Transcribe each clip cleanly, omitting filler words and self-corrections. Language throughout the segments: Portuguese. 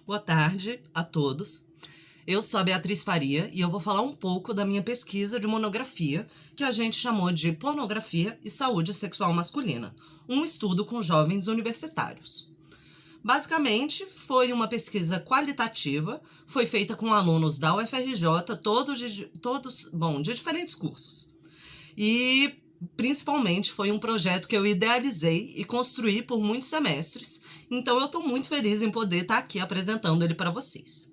Boa tarde a todos. Eu sou a Beatriz Faria e eu vou falar um pouco da minha pesquisa de monografia, que a gente chamou de Pornografia e Saúde Sexual Masculina, um estudo com jovens universitários. Basicamente, foi uma pesquisa qualitativa, foi feita com alunos da UFRJ, todos de diferentes cursos. E principalmente foi um projeto que eu idealizei e construí por muitos semestres, então eu estou muito feliz em poder estar aqui apresentando ele para vocês.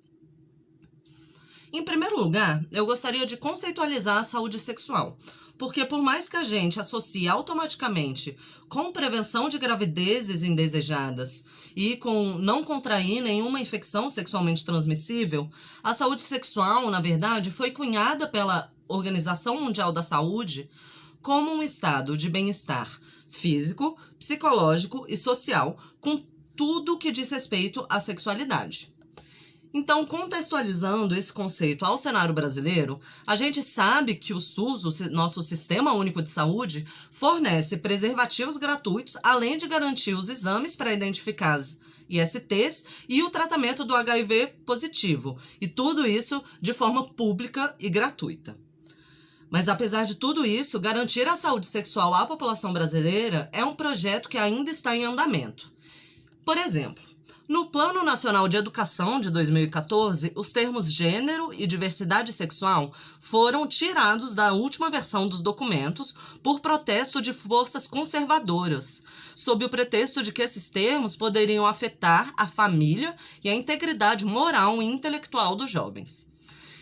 Em primeiro lugar, eu gostaria de conceitualizar a saúde sexual, porque por mais que a gente associe automaticamente com prevenção de gravidezes indesejadas e com não contrair nenhuma infecção sexualmente transmissível, a saúde sexual, na verdade, foi cunhada pela Organização Mundial da Saúde como um estado de bem-estar físico, psicológico e social, com tudo que diz respeito à sexualidade. Então, contextualizando esse conceito ao cenário brasileiro, a gente sabe que o SUS, o nosso Sistema Único de Saúde, fornece preservativos gratuitos, além de garantir os exames para identificar as ISTs e o tratamento do HIV positivo, e tudo isso de forma pública e gratuita. Mas apesar de tudo isso, garantir a saúde sexual à população brasileira é um projeto que ainda está em andamento. Por exemplo, no Plano Nacional de Educação de 2014, os termos gênero e diversidade sexual foram tirados da última versão dos documentos por protesto de forças conservadoras, sob o pretexto de que esses termos poderiam afetar a família e a integridade moral e intelectual dos jovens.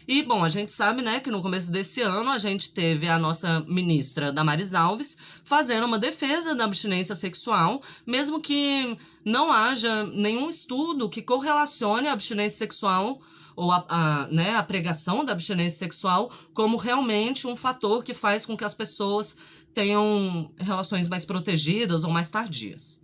E, bom, a gente sabe, né, que no começo desse ano a gente teve a nossa ministra Damares Alves fazendo uma defesa da abstinência sexual, mesmo que não haja nenhum estudo que correlacione a abstinência sexual ou a pregação da abstinência sexual como realmente um fator que faz com que as pessoas tenham relações mais protegidas ou mais tardias.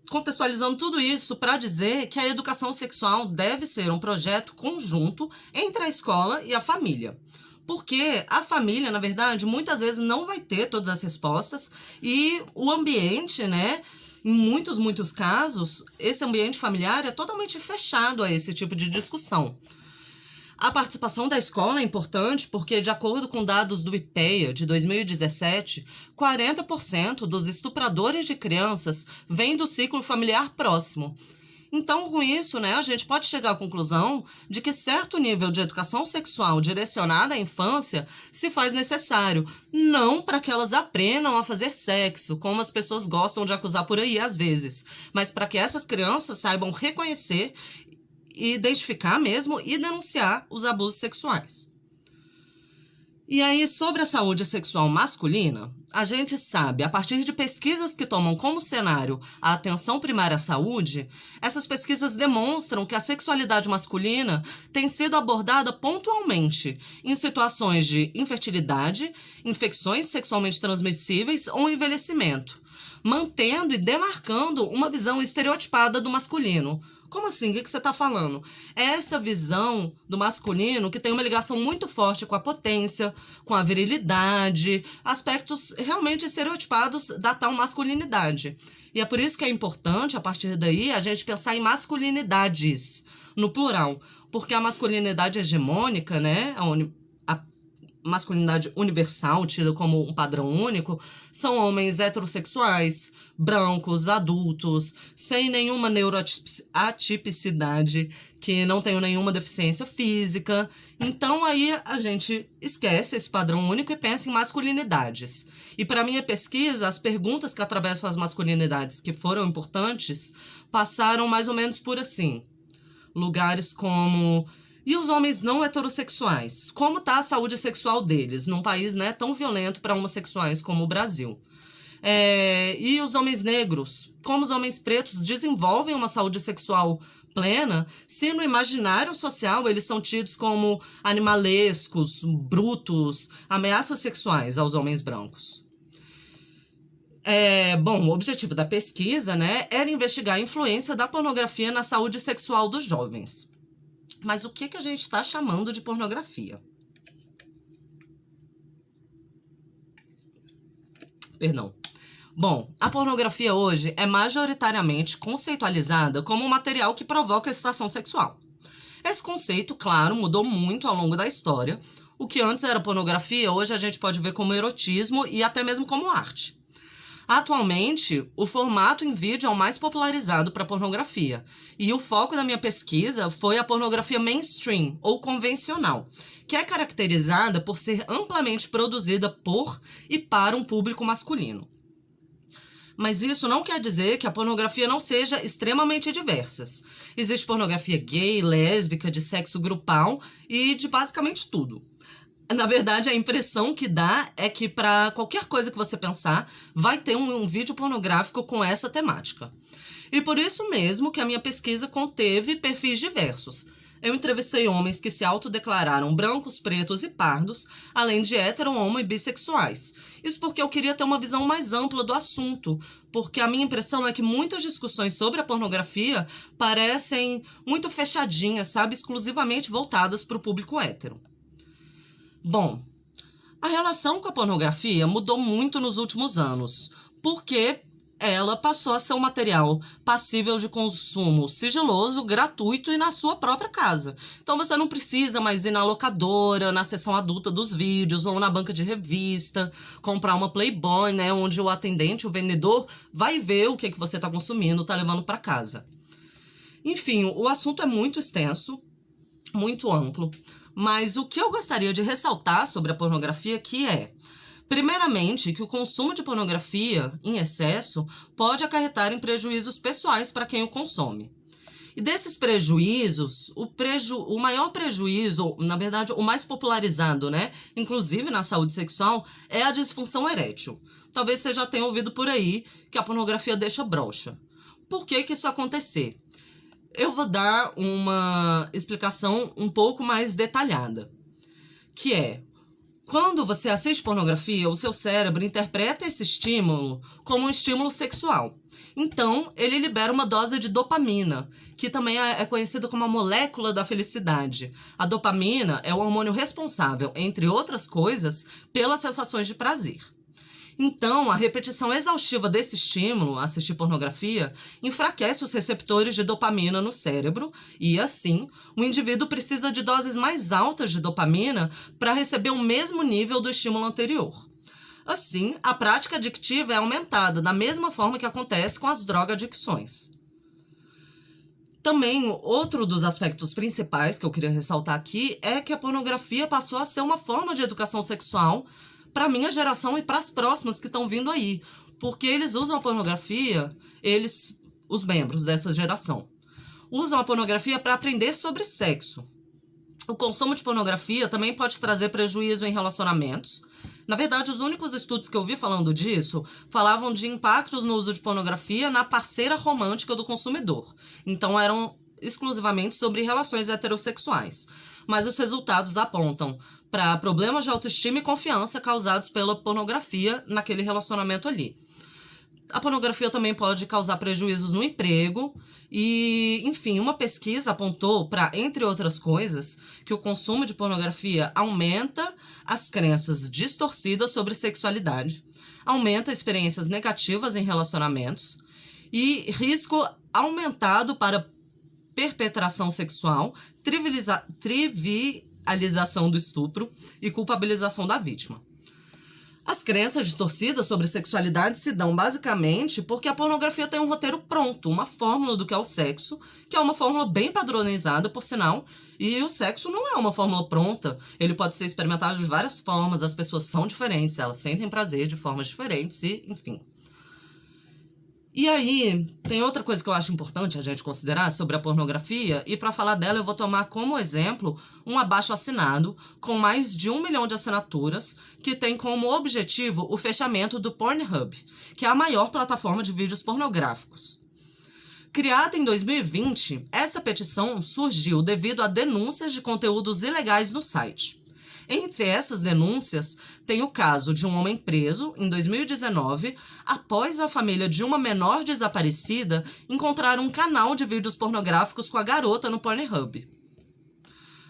Contextualizando tudo isso para dizer que a educação sexual deve ser um projeto conjunto entre a escola e a família. Porque a família, na verdade, muitas vezes não vai ter todas as respostas e o ambiente, né, em muitos casos, esse ambiente familiar é totalmente fechado a esse tipo de discussão. A participação da escola é importante porque, de acordo com dados do IPEA de 2017, 40% dos estupradores de crianças vêm do ciclo familiar próximo. Então, com isso, né, a gente pode chegar à conclusão de que certo nível de educação sexual direcionada à infância se faz necessário, não para que elas aprendam a fazer sexo, como as pessoas gostam de acusar por aí às vezes, mas para que essas crianças saibam reconhecer, identificar mesmo e denunciar os abusos sexuais. E aí, sobre a saúde sexual masculina, a gente sabe, a partir de pesquisas que tomam como cenário a atenção primária à saúde, essas pesquisas demonstram que a sexualidade masculina tem sido abordada pontualmente em situações de infertilidade, infecções sexualmente transmissíveis ou envelhecimento, mantendo e demarcando uma visão estereotipada do masculino. Como assim? O que você está falando? É essa visão do masculino que tem uma ligação muito forte com a potência, com a virilidade, aspectos realmente estereotipados da tal masculinidade. E é por isso que é importante, a partir daí, a gente pensar em masculinidades, no plural. Porque a masculinidade hegemônica, né, a masculinidade universal, tida como um padrão único, são homens heterossexuais, brancos, adultos, sem nenhuma neuroatipicidade, que não tenham nenhuma deficiência física. Então aí a gente esquece esse padrão único e pensa em masculinidades. E para minha pesquisa, as perguntas que atravessam as masculinidades que foram importantes passaram mais ou menos por assim. Lugares como: e os homens não heterossexuais? Como está a saúde sexual deles num país, né, tão violento para homossexuais como o Brasil? E os homens negros? Como os homens pretos desenvolvem uma saúde sexual plena se no imaginário social eles são tidos como animalescos, brutos, ameaças sexuais aos homens brancos? Bom, o objetivo da pesquisa, né, era investigar a influência da pornografia na saúde sexual dos jovens. Mas o que a gente está chamando de pornografia? Perdão. Bom, a pornografia hoje é majoritariamente conceitualizada como um material que provoca excitação sexual. Esse conceito, claro, mudou muito ao longo da história. O que antes era pornografia, hoje a gente pode ver como erotismo e até mesmo como arte. Atualmente, o formato em vídeo é o mais popularizado para pornografia, e o foco da minha pesquisa foi a pornografia mainstream, ou convencional, que é caracterizada por ser amplamente produzida por e para um público masculino. Mas isso não quer dizer que a pornografia não seja extremamente diversa. Existe pornografia gay, lésbica, de sexo grupal e de basicamente tudo. Na verdade, a impressão que dá é que para qualquer coisa que você pensar, vai ter um vídeo pornográfico com essa temática. E por isso mesmo que a minha pesquisa conteve perfis diversos. Eu entrevistei homens que se autodeclararam brancos, pretos e pardos, além de hétero, homo e bissexuais. Isso porque eu queria ter uma visão mais ampla do assunto, porque a minha impressão é que muitas discussões sobre a pornografia parecem muito fechadinhas, sabe, exclusivamente voltadas para o público hétero. Bom, a relação com a pornografia mudou muito nos últimos anos, porque ela passou a ser um material passível de consumo sigiloso, gratuito e na sua própria casa. Então você não precisa mais ir na locadora, na seção adulta dos vídeos ou na banca de revista, comprar uma Playboy, né, onde o atendente, o vendedor, vai ver o que você está consumindo, está levando para casa. Enfim, o assunto é muito extenso, muito amplo. Mas o que eu gostaria de ressaltar sobre a pornografia aqui é, primeiramente, que o consumo de pornografia em excesso pode acarretar em prejuízos pessoais para quem o consome. E desses prejuízos, o maior prejuízo, na verdade, o mais popularizado, né, inclusive na saúde sexual, é a disfunção erétil. Talvez você já tenha ouvido por aí que a pornografia deixa broxa. Por que isso acontecer? Eu vou dar uma explicação um pouco mais detalhada, que é, quando você assiste pornografia, o seu cérebro interpreta esse estímulo como um estímulo sexual. Então, ele libera uma dose de dopamina, que também é conhecida como a molécula da felicidade. A dopamina é o hormônio responsável, entre outras coisas, pelas sensações de prazer. Então, a repetição exaustiva desse estímulo, assistir pornografia, enfraquece os receptores de dopamina no cérebro e, assim, o indivíduo precisa de doses mais altas de dopamina para receber o mesmo nível do estímulo anterior. Assim, a prática adictiva é aumentada da mesma forma que acontece com as droga-adicções. Também, outro dos aspectos principais que eu queria ressaltar aqui é que a pornografia passou a ser uma forma de educação sexual para a minha geração e para as próximas que estão vindo aí. Porque eles usam a pornografia, os membros dessa geração, usam a pornografia para aprender sobre sexo. O consumo de pornografia também pode trazer prejuízo em relacionamentos. Na verdade, os únicos estudos que eu vi falando disso falavam de impactos no uso de pornografia na parceira romântica do consumidor. Então, eram exclusivamente sobre relações heterossexuais. Mas os resultados apontam para problemas de autoestima e confiança causados pela pornografia naquele relacionamento ali. A pornografia também pode causar prejuízos no emprego e, enfim, uma pesquisa apontou para, entre outras coisas, que o consumo de pornografia aumenta as crenças distorcidas sobre sexualidade, aumenta experiências negativas em relacionamentos e risco aumentado para perpetração sexual, trivialização do estupro e culpabilização da vítima. As crenças distorcidas sobre sexualidade se dão basicamente porque a pornografia tem um roteiro pronto, uma fórmula do que é o sexo, que é uma fórmula bem padronizada, por sinal, e o sexo não é uma fórmula pronta, ele pode ser experimentado de várias formas, as pessoas são diferentes, elas sentem prazer de formas diferentes e, enfim. E aí, tem outra coisa que eu acho importante a gente considerar sobre a pornografia, e para falar dela eu vou tomar como exemplo um abaixo-assinado com mais de 1 milhão de assinaturas, que tem como objetivo o fechamento do Pornhub, que é a maior plataforma de vídeos pornográficos. Criada em 2020, essa petição surgiu devido a denúncias de conteúdos ilegais no site. Entre essas denúncias, tem o caso de um homem preso, em 2019, após a família de uma menor desaparecida encontrar um canal de vídeos pornográficos com a garota no Pornhub.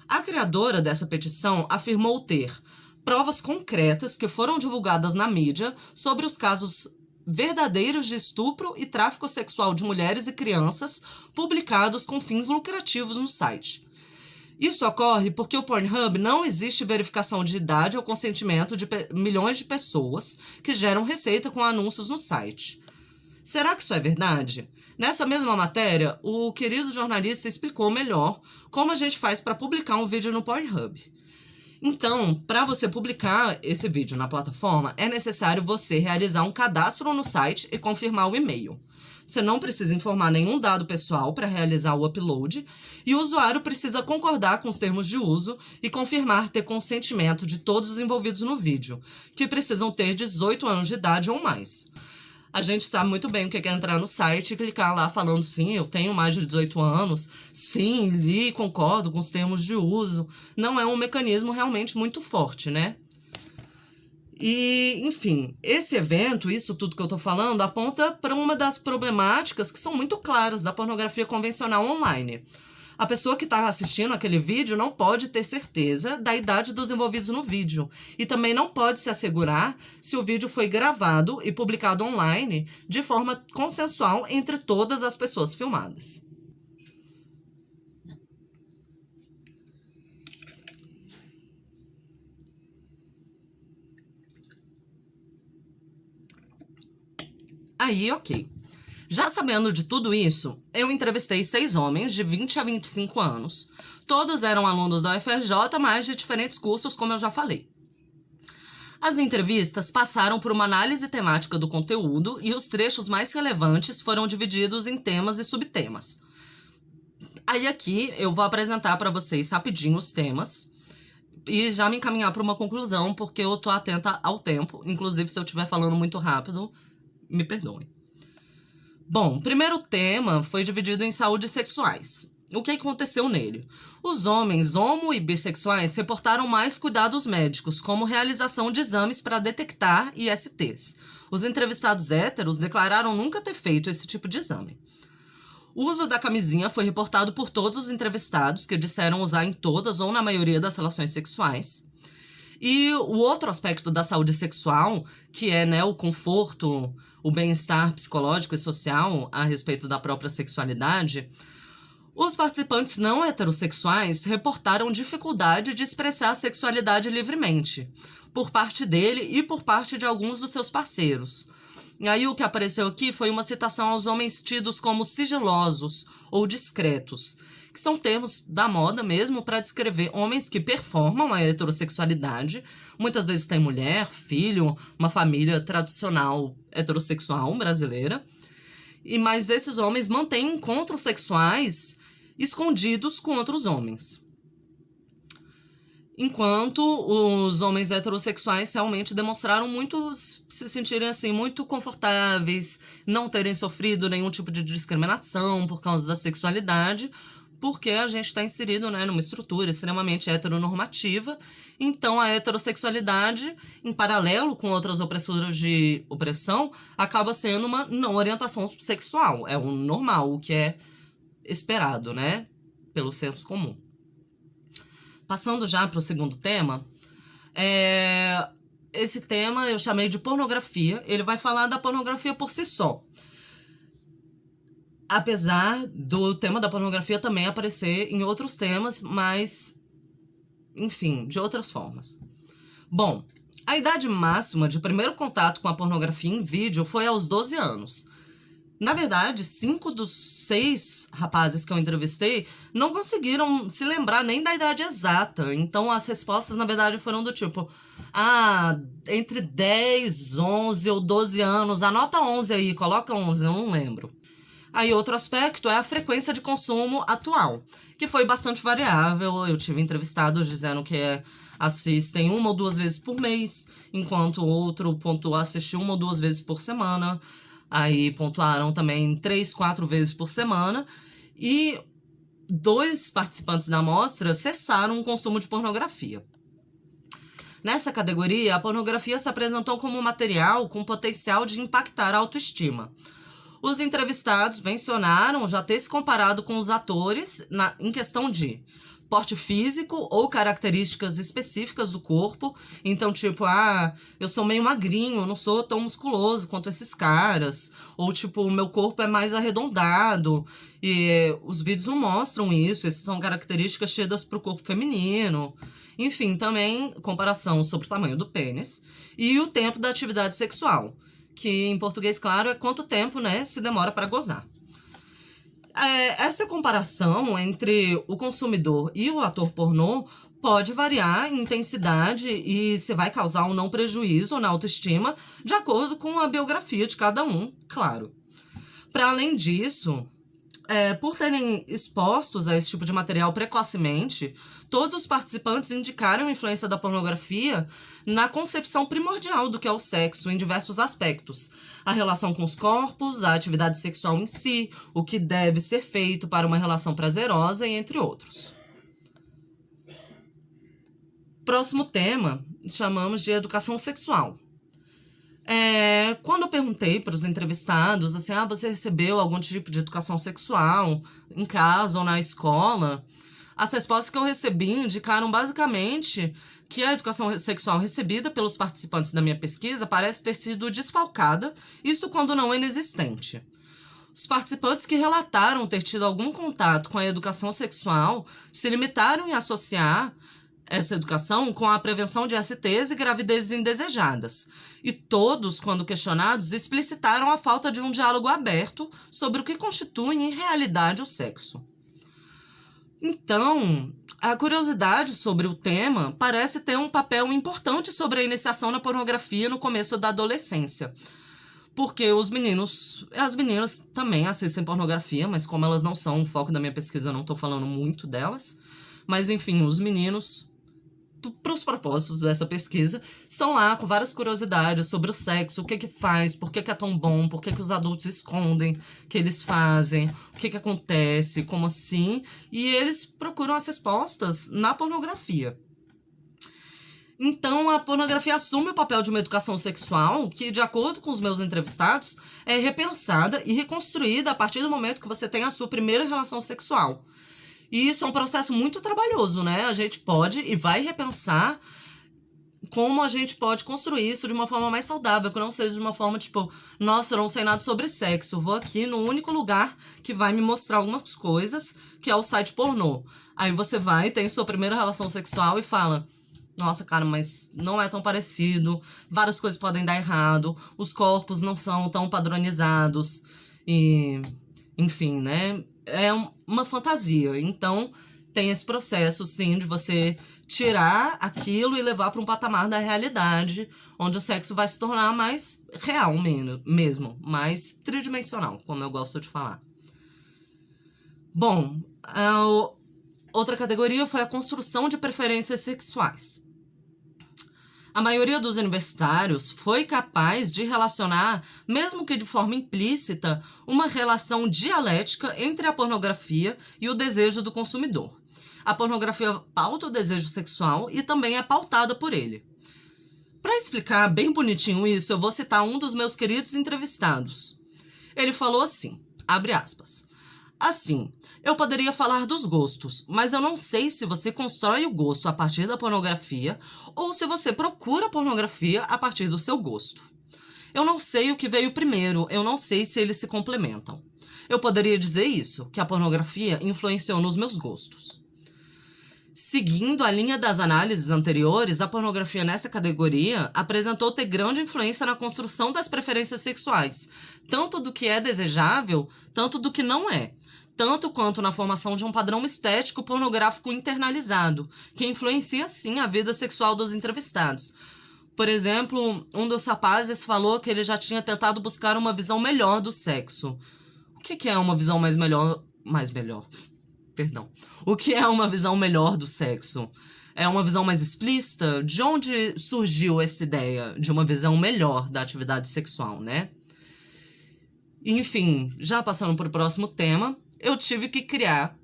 A criadora dessa petição afirmou ter provas concretas que foram divulgadas na mídia sobre os casos verdadeiros de estupro e tráfico sexual de mulheres e crianças publicados com fins lucrativos no site. Isso ocorre porque o Pornhub não existe verificação de idade ou consentimento de milhões de pessoas que geram receita com anúncios no site. Será que isso é verdade? Nessa mesma matéria, o querido jornalista explicou melhor como a gente faz para publicar um vídeo no Pornhub. Então, para você publicar esse vídeo na plataforma, é necessário você realizar um cadastro no site e confirmar o e-mail. Você não precisa informar nenhum dado pessoal para realizar o upload e o usuário precisa concordar com os termos de uso e confirmar ter consentimento de todos os envolvidos no vídeo, que precisam ter 18 anos de idade ou mais. A gente sabe muito bem o que é entrar no site e clicar lá falando sim, eu tenho mais de 18 anos, sim, li e concordo com os termos de uso. Não é um mecanismo realmente muito forte, né? E, enfim, esse evento, isso tudo que eu tô falando, aponta para uma das problemáticas que são muito claras da pornografia convencional online. A pessoa que está assistindo aquele vídeo não pode ter certeza da idade dos envolvidos no vídeo e também não pode se assegurar se o vídeo foi gravado e publicado online de forma consensual entre todas as pessoas filmadas. Aí, ok. Já sabendo de tudo isso, eu entrevistei 6 homens de 20 a 25 anos. Todos eram alunos da UFRJ, mas de diferentes cursos, como eu já falei. As entrevistas passaram por uma análise temática do conteúdo e os trechos mais relevantes foram divididos em temas e subtemas. Aí aqui eu vou apresentar para vocês rapidinho os temas e já me encaminhar para uma conclusão, porque eu tô atenta ao tempo. Inclusive, se eu estiver falando muito rápido, me perdoem. Bom, o primeiro tema foi dividido em saúde sexuais. O que aconteceu nele? Os homens homo e bissexuais reportaram mais cuidados médicos, como realização de exames para detectar ISTs. Os entrevistados héteros declararam nunca ter feito esse tipo de exame. O uso da camisinha foi reportado por todos os entrevistados, que disseram usar em todas ou na maioria das relações sexuais. E o outro aspecto da saúde sexual, que é, né, o conforto, o bem-estar psicológico e social a respeito da própria sexualidade, os participantes não heterossexuais reportaram dificuldade de expressar a sexualidade livremente, por parte dele e por parte de alguns dos seus parceiros. E aí o que apareceu aqui foi uma citação aos homens tidos como sigilosos ou discretos, que são termos da moda mesmo para descrever homens que performam a heterossexualidade, muitas vezes têm mulher, filho, uma família tradicional heterossexual brasileira, mas esses homens mantêm encontros sexuais escondidos com outros homens. Enquanto os homens heterossexuais realmente demonstraram muito se sentirem assim, muito confortáveis, não terem sofrido nenhum tipo de discriminação por causa da sexualidade, porque a gente está inserido, né, numa estrutura extremamente heteronormativa. Então, a heterossexualidade, em paralelo com outras opressuras de opressão, acaba sendo uma não orientação sexual. É o normal, o que é esperado, né, pelo senso comum. Passando já para o segundo tema, esse tema eu chamei de pornografia. Ele vai falar da pornografia por si só. Apesar do tema da pornografia também aparecer em outros temas, mas, enfim, de outras formas. Bom, a idade máxima de primeiro contato com a pornografia em vídeo foi aos 12 anos. Na verdade, 5 dos 6 rapazes que eu entrevistei não conseguiram se lembrar nem da idade exata. Então, as respostas, na verdade, foram do tipo... entre 10, 11 ou 12 anos. Anota 11 aí, coloca 11, eu não lembro. Aí, outro aspecto é a frequência de consumo atual, que foi bastante variável. Eu tive entrevistados dizendo que assistem 1 ou 2 vezes por mês, enquanto o outro pontuou assistir 1 ou 2 vezes por semana. Aí pontuaram também 3, 4 vezes por semana. E 2 participantes da amostra cessaram o consumo de pornografia. Nessa categoria, a pornografia se apresentou como um material com potencial de impactar a autoestima. Os entrevistados mencionaram já ter se comparado com os atores em questão de porte físico ou características específicas do corpo. Então, tipo, eu sou meio magrinho, eu não sou tão musculoso quanto esses caras. Ou, tipo, o meu corpo é mais arredondado. E os vídeos não mostram isso. Essas são características tidas para o corpo feminino. Enfim, também comparação sobre o tamanho do pênis. E o tempo da atividade sexual. Que, em português, claro, é quanto tempo, né, se demora para gozar. Essa comparação entre o consumidor e o ator pornô pode variar em intensidade e se vai causar ou não prejuízo na autoestima, de acordo com a biografia de cada um, claro. Para além disso, por terem expostos a esse tipo de material precocemente, todos os participantes indicaram a influência da pornografia na concepção primordial do que é o sexo em diversos aspectos. A relação com os corpos, a atividade sexual em si, o que deve ser feito para uma relação prazerosa e entre outros. Próximo tema, chamamos de educação sexual. Quando eu perguntei para os entrevistados, assim, você recebeu algum tipo de educação sexual em casa ou na escola? As respostas que eu recebi indicaram basicamente que a educação sexual recebida pelos participantes da minha pesquisa parece ter sido desfalcada, isso quando não inexistente. Os participantes que relataram ter tido algum contato com a educação sexual se limitaram em associar essa educação com a prevenção de STs e gravidezes indesejadas. E todos, quando questionados, explicitaram a falta de um diálogo aberto sobre o que constitui em realidade o sexo. Então, a curiosidade sobre o tema parece ter um papel importante sobre a iniciação na pornografia no começo da adolescência. Porque os meninos e as meninas também assistem pornografia, mas como elas não são o foco da minha pesquisa, eu não estou falando muito delas. Mas, enfim, os meninos, para os propósitos dessa pesquisa, estão lá com várias curiosidades sobre o sexo, o que faz, por que é tão bom, por que os adultos escondem que eles fazem, o que acontece, como assim, e eles procuram as respostas na pornografia. Então, a pornografia assume o papel de uma educação sexual que, de acordo com os meus entrevistados, é repensada e reconstruída a partir do momento que você tem a sua primeira relação sexual. E isso é um processo muito trabalhoso, né? A gente pode e vai repensar como a gente pode construir isso de uma forma mais saudável, que não seja de uma forma tipo, nossa, eu não sei nada sobre sexo, vou aqui no único lugar que vai me mostrar algumas coisas, que é o site pornô. Aí você vai, tem sua primeira relação sexual e fala, nossa, cara, mas não é tão parecido, várias coisas podem dar errado, os corpos não são tão padronizados, e enfim, né? É uma fantasia. Então, tem esse processo, sim, de você tirar aquilo e levar para um patamar da realidade, onde o sexo vai se tornar mais real mesmo, mais tridimensional, como eu gosto de falar. Bom, outra categoria foi a construção de preferências sexuais. A maioria dos universitários foi capaz de relacionar, mesmo que de forma implícita, uma relação dialética entre a pornografia e o desejo do consumidor. A pornografia pauta o desejo sexual e também é pautada por ele. Para explicar bem bonitinho isso, eu vou citar um dos meus queridos entrevistados. Ele falou assim, abre aspas, assim, eu poderia falar dos gostos, mas eu não sei se você constrói o gosto a partir da pornografia ou se você procura a pornografia a partir do seu gosto. Eu não sei o que veio primeiro, eu não sei se eles se complementam. Eu poderia dizer isso, que a pornografia influenciou nos meus gostos. Seguindo a linha das análises anteriores, a pornografia nessa categoria apresentou ter grande influência na construção das preferências sexuais, tanto do que é desejável, tanto do que não é. Tanto quanto na formação de um padrão estético pornográfico internalizado, que influencia, sim, a vida sexual dos entrevistados. Por exemplo, um dos rapazes falou que ele já tinha tentado buscar uma visão melhor do sexo. O que é uma visão melhor? O que é uma visão melhor do sexo? É uma visão mais explícita? De onde surgiu essa ideia de uma visão melhor da atividade sexual, né? Enfim, já passando para o próximo tema, eu tive que criar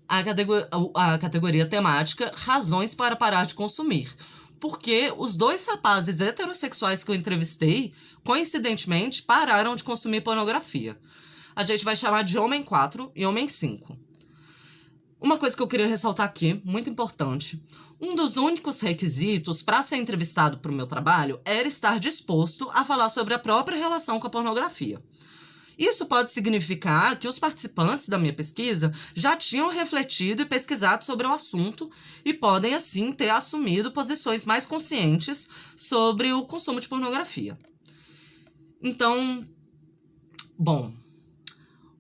a categoria temática Razões para Parar de Consumir. Porque os dois rapazes heterossexuais que eu entrevistei, coincidentemente, pararam de consumir pornografia. A gente vai chamar de Homem 4 e Homem 5. Uma coisa que eu queria ressaltar aqui, muito importante. Um dos únicos requisitos para ser entrevistado para o meu trabalho era estar disposto a falar sobre a própria relação com a pornografia. Isso pode significar que os participantes da minha pesquisa já tinham refletido e pesquisado sobre o assunto e podem, assim, ter assumido posições mais conscientes sobre o consumo de pornografia. Então, bom,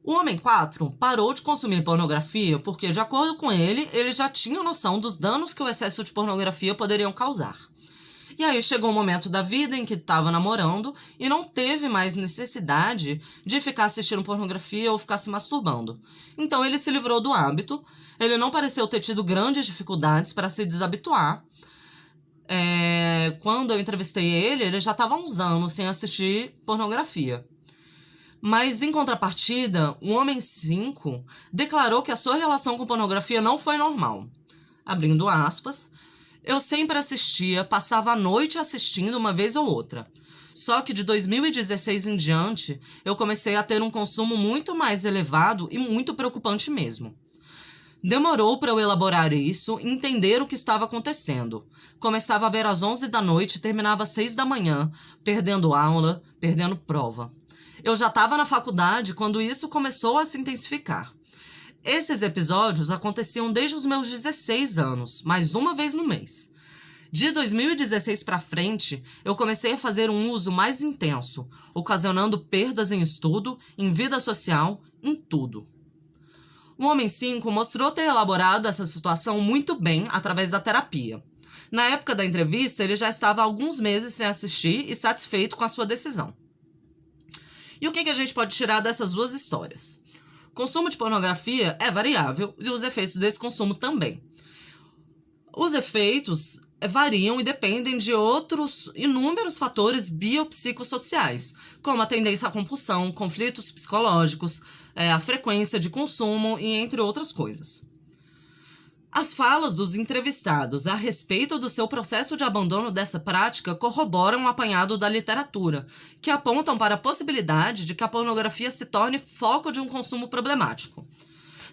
o Homem 4 parou de consumir pornografia porque, de acordo com ele já tinha noção dos danos que o excesso de pornografia poderiam causar. E aí chegou um momento da vida em que ele estava namorando e não teve mais necessidade de ficar assistindo pornografia ou ficar se masturbando. Então ele se livrou do hábito, ele não pareceu ter tido grandes dificuldades para se desabituar. Quando eu entrevistei ele já estava há uns anos sem assistir pornografia. Mas, em contrapartida, o Homem 5 declarou que a sua relação com pornografia não foi normal. Abrindo aspas, eu sempre assistia, passava a noite assistindo uma vez ou outra. Só que de 2016 em diante, eu comecei a ter um consumo muito mais elevado e muito preocupante mesmo. Demorou para eu elaborar isso e entender o que estava acontecendo. Começava a ver às 11 da noite e terminava às 6 da manhã, perdendo aula, perdendo prova. Eu já estava na faculdade quando isso começou a se intensificar. Esses episódios aconteciam desde os meus 16 anos, mais uma vez no mês. De 2016 para frente, eu comecei a fazer um uso mais intenso, ocasionando perdas em estudo, em vida social, em tudo. O Homem 5 mostrou ter elaborado essa situação muito bem através da terapia. Na época da entrevista, ele já estava há alguns meses sem assistir e satisfeito com a sua decisão. E o que a gente pode tirar dessas duas histórias? O consumo de pornografia é variável e os efeitos desse consumo também. Os efeitos variam e dependem de outros inúmeros fatores biopsicossociais, como a tendência à compulsão, conflitos psicológicos, a frequência de consumo e entre outras coisas. As falas dos entrevistados a respeito do seu processo de abandono dessa prática corroboram o apanhado da literatura, que apontam para a possibilidade de que a pornografia se torne foco de um consumo problemático.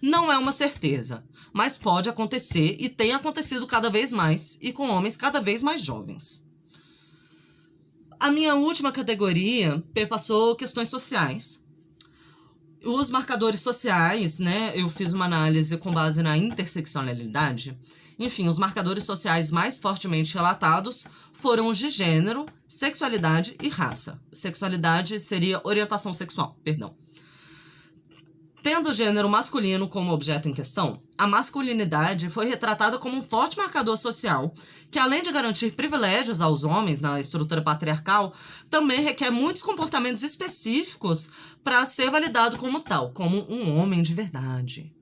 Não é uma certeza, mas pode acontecer e tem acontecido cada vez mais, e com homens cada vez mais jovens. A minha última categoria perpassou questões sociais. Os marcadores sociais, né? Eu fiz uma análise com base na interseccionalidade. Enfim, os marcadores sociais mais fortemente relatados foram os de gênero, sexualidade e raça. Sexualidade seria orientação sexual, perdão. Tendo o gênero masculino como objeto em questão, a masculinidade foi retratada como um forte marcador social que, além de garantir privilégios aos homens na estrutura patriarcal, também requer muitos comportamentos específicos para ser validado como tal, como um homem de verdade.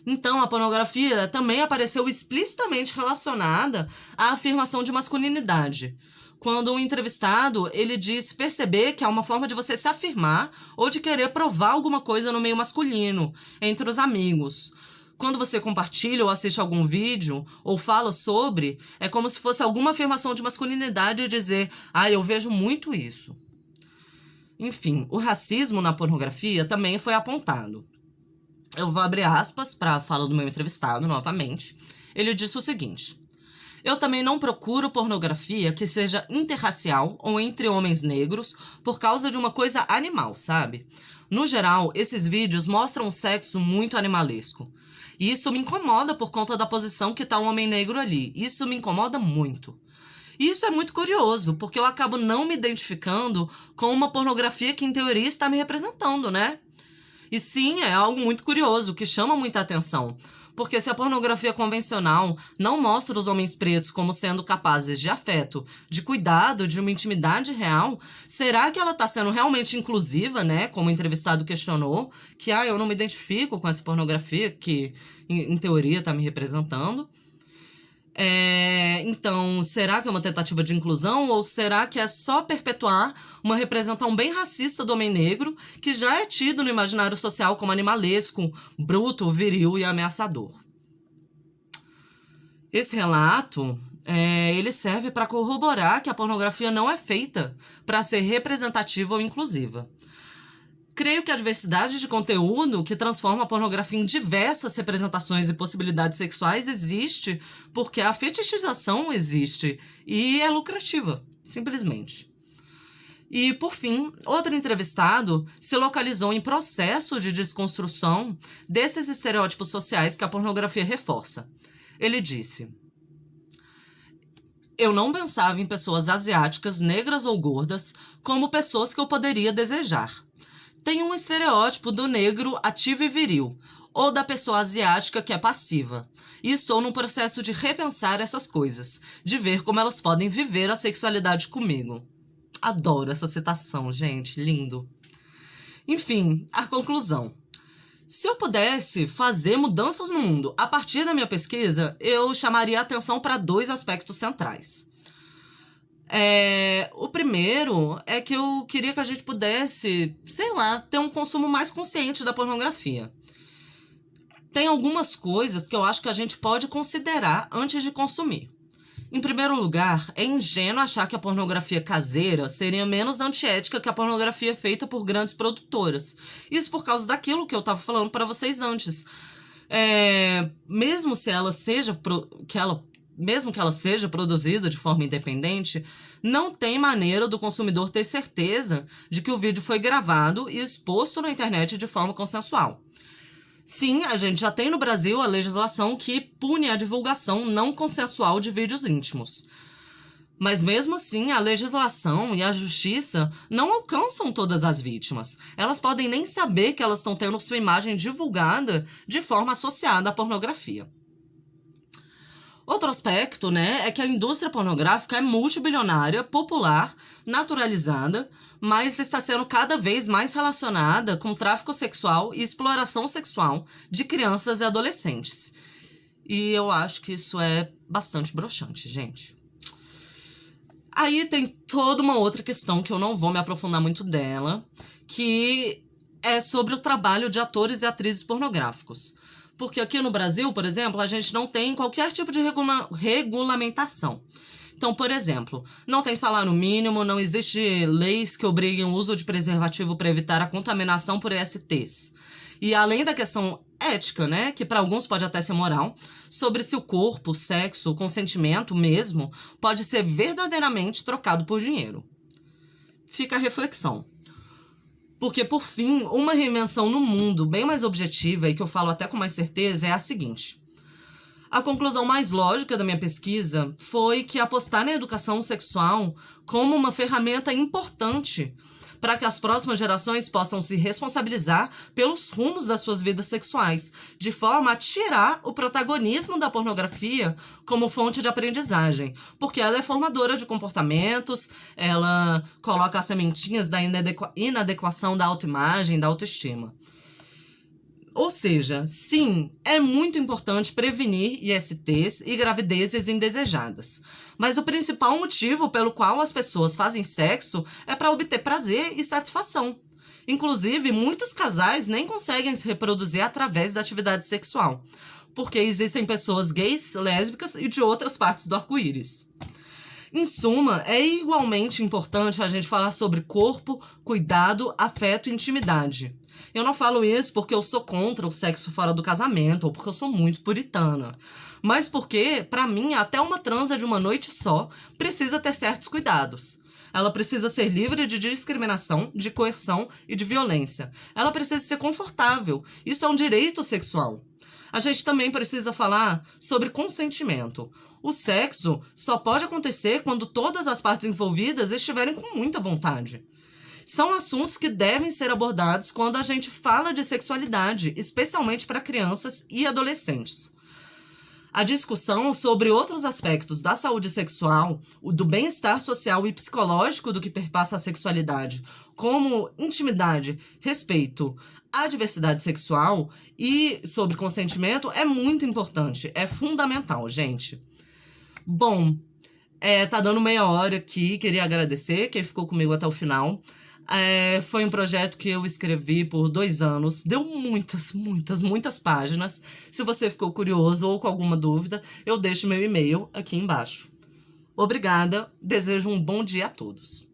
Então, a pornografia também apareceu explicitamente relacionada à afirmação de masculinidade. Quando um entrevistado, ele diz perceber que é uma forma de você se afirmar ou de querer provar alguma coisa no meio masculino, entre os amigos. Quando você compartilha ou assiste algum vídeo ou fala sobre, é como se fosse alguma afirmação de masculinidade e dizer, eu vejo muito isso. Enfim, o racismo na pornografia também foi apontado. Eu vou abrir aspas para a fala do meu entrevistado novamente. Ele disse o seguinte: eu também não procuro pornografia que seja interracial ou entre homens negros por causa de uma coisa animal, sabe? No geral, esses vídeos mostram um sexo muito animalesco. E isso me incomoda por conta da posição que tá um homem negro ali. Isso me incomoda muito. E isso é muito curioso, porque eu acabo não me identificando com uma pornografia que, em teoria, está me representando, né? E sim, é algo muito curioso, que chama muita atenção. Porque se a pornografia convencional não mostra os homens pretos como sendo capazes de afeto, de cuidado, de uma intimidade real, será que ela está sendo realmente inclusiva, né? Como o entrevistado questionou, que eu não me identifico com essa pornografia que, em teoria, está me representando. Então, será que é uma tentativa de inclusão ou será que é só perpetuar uma representação bem racista do homem negro que já é tido no imaginário social como animalesco, bruto, viril e ameaçador? Esse relato, ele serve para corroborar que a pornografia não é feita para ser representativa ou inclusiva. Creio que a diversidade de conteúdo que transforma a pornografia em diversas representações e possibilidades sexuais existe porque a fetichização existe e é lucrativa, simplesmente. E, por fim, outro entrevistado se localizou em processo de desconstrução desses estereótipos sociais que a pornografia reforça. Ele disse: eu não pensava em pessoas asiáticas, negras ou gordas como pessoas que eu poderia desejar. Tem um estereótipo do negro ativo e viril, ou da pessoa asiática que é passiva. E estou num processo de repensar essas coisas, de ver como elas podem viver a sexualidade comigo. Adoro essa citação, gente, lindo. Enfim, a conclusão. Se eu pudesse fazer mudanças no mundo a partir da minha pesquisa, eu chamaria a atenção para 2 aspectos centrais. O primeiro é que eu queria que a gente pudesse, sei lá, ter um consumo mais consciente da pornografia. Tem algumas coisas que eu acho que a gente pode considerar antes de consumir. Em primeiro lugar, é ingênuo achar que a pornografia caseira seria menos antiética que a pornografia feita por grandes produtoras. Isso por causa daquilo que eu estava falando para vocês antes. Mesmo que ela seja produzida de forma independente, não tem maneira do consumidor ter certeza de que o vídeo foi gravado e exposto na internet de forma consensual. Sim, a gente já tem no Brasil a legislação que pune a divulgação não consensual de vídeos íntimos. Mas mesmo assim, a legislação e a justiça não alcançam todas as vítimas. Elas podem nem saber que elas estão tendo sua imagem divulgada de forma associada à pornografia. Outro aspecto, é que a indústria pornográfica é multibilionária, popular, naturalizada, mas está sendo cada vez mais relacionada com tráfico sexual e exploração sexual de crianças e adolescentes. E eu acho que isso é bastante broxante, gente. Aí tem toda uma outra questão que eu não vou me aprofundar muito dela, que é sobre o trabalho de atores e atrizes pornográficos. Porque aqui no Brasil, por exemplo, a gente não tem qualquer tipo de regulamentação. Então, por exemplo, não tem salário mínimo, não existe leis que obriguem o uso de preservativo para evitar a contaminação por ESTs. E além da questão ética, que para alguns pode até ser moral, sobre se o corpo, o sexo, o consentimento mesmo pode ser verdadeiramente trocado por dinheiro. Fica a reflexão. Porque, por fim, uma reinvenção no mundo bem mais objetiva e que eu falo até com mais certeza é a seguinte. A conclusão mais lógica da minha pesquisa foi que apostar na educação sexual como uma ferramenta importante para que as próximas gerações possam se responsabilizar pelos rumos das suas vidas sexuais, de forma a tirar o protagonismo da pornografia como fonte de aprendizagem, porque ela é formadora de comportamentos, ela coloca as sementinhas da inadequação da autoimagem, da autoestima. Ou seja, sim, é muito importante prevenir ISTs e gravidezes indesejadas. Mas o principal motivo pelo qual as pessoas fazem sexo é para obter prazer e satisfação. Inclusive, muitos casais nem conseguem se reproduzir através da atividade sexual, porque existem pessoas gays, lésbicas e de outras partes do arco-íris. Em suma, é igualmente importante a gente falar sobre corpo, cuidado, afeto e intimidade. Eu não falo isso porque eu sou contra o sexo fora do casamento ou porque eu sou muito puritana, mas porque, pra mim, até uma transa de uma noite só precisa ter certos cuidados. Ela precisa ser livre de discriminação, de coerção e de violência. Ela precisa ser confortável. Isso é um direito sexual. A gente também precisa falar sobre consentimento. O sexo só pode acontecer quando todas as partes envolvidas estiverem com muita vontade. São assuntos que devem ser abordados quando a gente fala de sexualidade, especialmente para crianças e adolescentes. A discussão sobre outros aspectos da saúde sexual, do bem-estar social e psicológico do que perpassa a sexualidade, como intimidade, respeito à diversidade sexual e sobre consentimento, é muito importante, é fundamental, gente. Bom, tá dando meia hora aqui, queria agradecer quem ficou comigo até o final. Foi um projeto que eu escrevi por 2 anos, deu muitas páginas. Se você ficou curioso ou com alguma dúvida, eu deixo meu e-mail aqui embaixo. Obrigada, desejo um bom dia a todos.